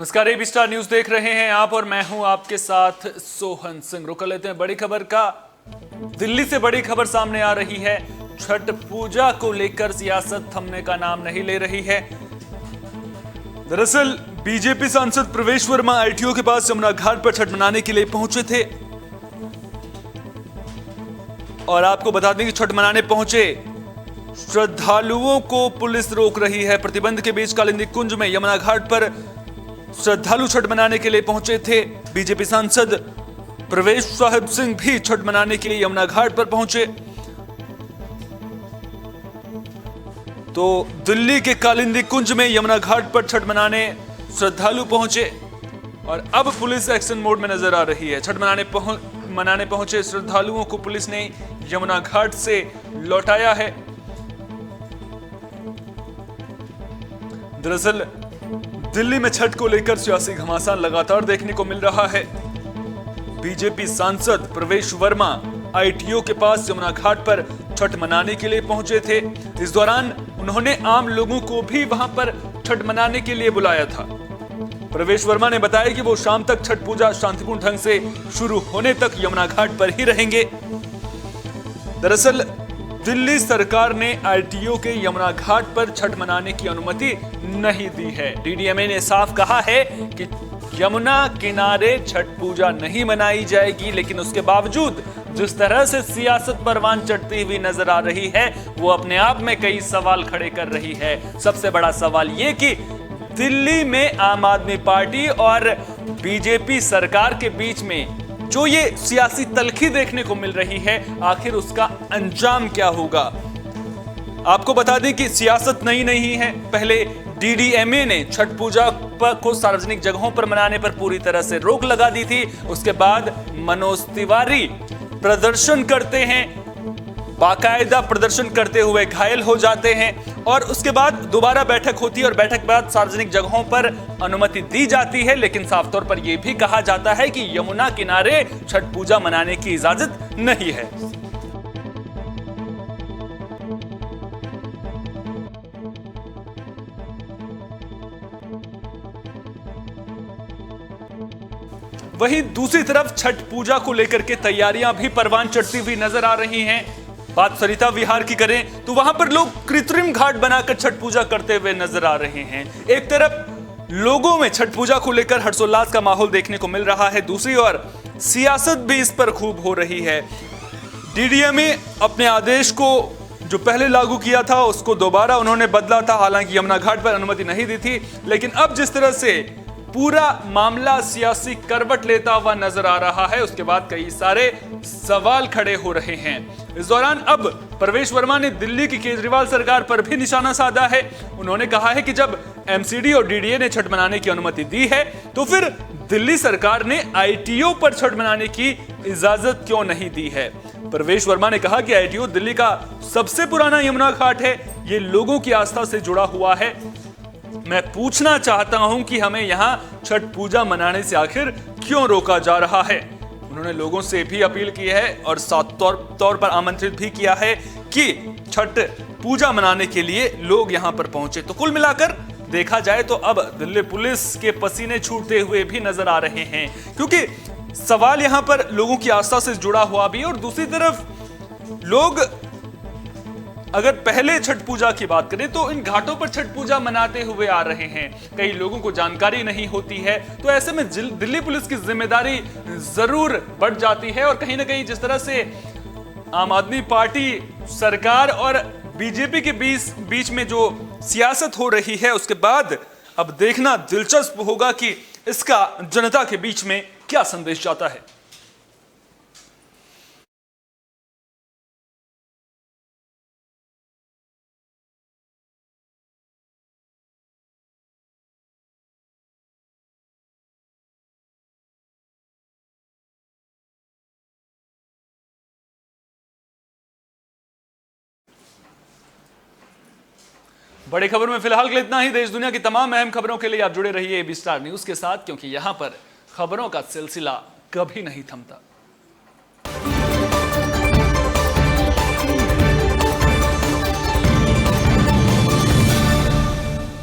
नमस्कार, AB star news देख रहे हैं आप और मैं हूं आपके साथ सोहन सिंह। रुक लेते हैं बड़ी खबर का। दिल्ली से बड़ी खबर सामने आ रही है। छठ पूजा को लेकर सियासत थमने का नाम नहीं ले रही है। दरअसल बीजेपी सांसद प्रवेश वर्मा आईटीओ के पास यमुना घाट पर छठ मनाने के लिए पहुंचे थे और आपको बता दें कि छठ मनाने पहुंचे श्रद्धालुओं को पुलिस रोक रही है। प्रतिबंध के बीच कालिंदी कुंज में यमुना घाट पर श्रद्धालु छठ मनाने के लिए पहुंचे थे। बीजेपी सांसद प्रवेश साहिब सिंह भी छठ मनाने के लिए यमुना घाट पर पहुंचे। तो दिल्ली के कालिंदी कुंज में यमुना घाट पर छठ मनाने श्रद्धालु पहुंचे और अब पुलिस एक्शन मोड में नजर आ रही है। छठ मनाने पहुंचे श्रद्धालुओं को पुलिस ने यमुना घाट से लौटाया है। दरअसल दिल्ली में छठ को लेकर सियासी घमासान लगातार देखने को मिल रहा है। बीजेपी सांसद प्रवेश वर्मा आईटीओ के पास यमुना घाट पर छठ मनाने के लिए पहुंचे थे। इस दौरान उन्होंने आम लोगों को भी वहां पर छठ मनाने के लिए बुलाया था। प्रवेश वर्मा ने बताया कि वो शाम तक छठ पूजा शांतिपूर्ण ढंग से शुरू होने तक यमुना घाट पर ही रहेंगे। दरअसल दिल्ली सरकार ने आईटीओ के यमुना घाट पर छठ मनाने की अनुमति नहीं दी है। डीडीएमए ने साफ कहा है कि यमुना किनारे छठ पूजा नहीं मनाई जाएगी, लेकिन उसके बावजूद जिस तरह से सियासत परवान चढ़ती हुई नजर आ रही है वो अपने आप में कई सवाल खड़े कर रही है। सबसे बड़ा सवाल ये कि दिल्ली में आम आदमी पार्टी और बीजेपी सरकार के बीच में जो ये सियासी तल्खी देखने को मिल रही है, आखिर उसका अंजाम क्या होगा। आपको बता दें कि सियासत नई नहीं है। पहले डीडीएमए ने छठ पूजा को सार्वजनिक जगहों पर मनाने पर पूरी तरह से रोक लगा दी थी। उसके बाद मनोज तिवारी प्रदर्शन करते हैं, बाकायदा प्रदर्शन करते हुए घायल हो जाते हैं और उसके बाद दोबारा बैठक होती है और बैठक के बाद सार्वजनिक जगहों पर अनुमति दी जाती है। लेकिन साफ तौर पर यह भी कहा जाता है कि यमुना किनारे छठ पूजा मनाने की इजाजत नहीं है। वहीं दूसरी तरफ छठ पूजा को लेकर के तैयारियां भी परवान चढ़ती हुई नजर आ रही हैं। बात सरिता विहार की करें तो वहां पर लोग कृत्रिम घाट बनाकर छठ पूजा करते हुए नजर आ रहे हैं। एक तरफ लोगों में छठ पूजा को लेकर हर्षोल्लास का माहौल देखने को मिल रहा है, दूसरी ओर सियासत भी इस पर खूब हो रही है। डीडीएमए अपने आदेश को जो पहले लागू किया था उसको दोबारा उन्होंने बदला था, हालांकि यमुना घाट पर अनुमति नहीं दी थी। लेकिन अब जिस तरह से पूरा मामला सियासी करवट लेता हुआ नजर आ रहा है, उसके बाद कई सारे सवाल खड़े हो रहे हैं। इस दौरान अब प्रवेश वर्मा ने दिल्ली की केजरीवाल सरकार पर भी निशाना साधा है। उन्होंने कहा है कि जब एमसीडी और डीडीए ने छठ मनाने की अनुमति दी है तो फिर दिल्ली सरकार ने आईटीओ पर छठ मनाने की इजाजत क्यों नहीं दी है। प्रवेश वर्मा ने कहा कि आईटीओ दिल्ली का सबसे पुराना यमुना घाट है, ये लोगों की आस्था से जुड़ा हुआ है। मैं पूछना चाहता हूं कि हमें यहां छठ पूजा मनाने से आखिर क्यों रोका जा रहा है। उन्होंने लोगों से भी अपील की है और साफ तौर पर आमंत्रित भी किया है कि छठ पूजा मनाने के लिए लोग यहां पर पहुंचे। तो कुल मिलाकर देखा जाए तो अब दिल्ली पुलिस के पसीने छूटते हुए भी नजर आ रहे हैं, क्योंकि सवाल यहां पर लोगों की आस्था से जुड़ा हुआ भी और दूसरी तरफ लोग अगर पहले छठ पूजा की बात करें तो इन घाटों पर छठ पूजा मनाते हुए आ रहे हैं। कई लोगों को जानकारी नहीं होती है, तो ऐसे में दिल्ली पुलिस की जिम्मेदारी जरूर बढ़ जाती है। और कहीं ना कहीं जिस तरह से आम आदमी पार्टी सरकार और बीजेपी के बीच में जो सियासत हो रही है, उसके बाद अब देखना दिलचस्प होगा कि इसका जनता के बीच में क्या संदेश जाता है। बड़ी खबर में फिलहाल के लिए इतना ही। देश दुनिया की तमाम अहम खबरों के लिए आप जुड़े रहिए एबी स्टार न्यूज के साथ, क्योंकि यहां पर खबरों का सिलसिला कभी नहीं थमता।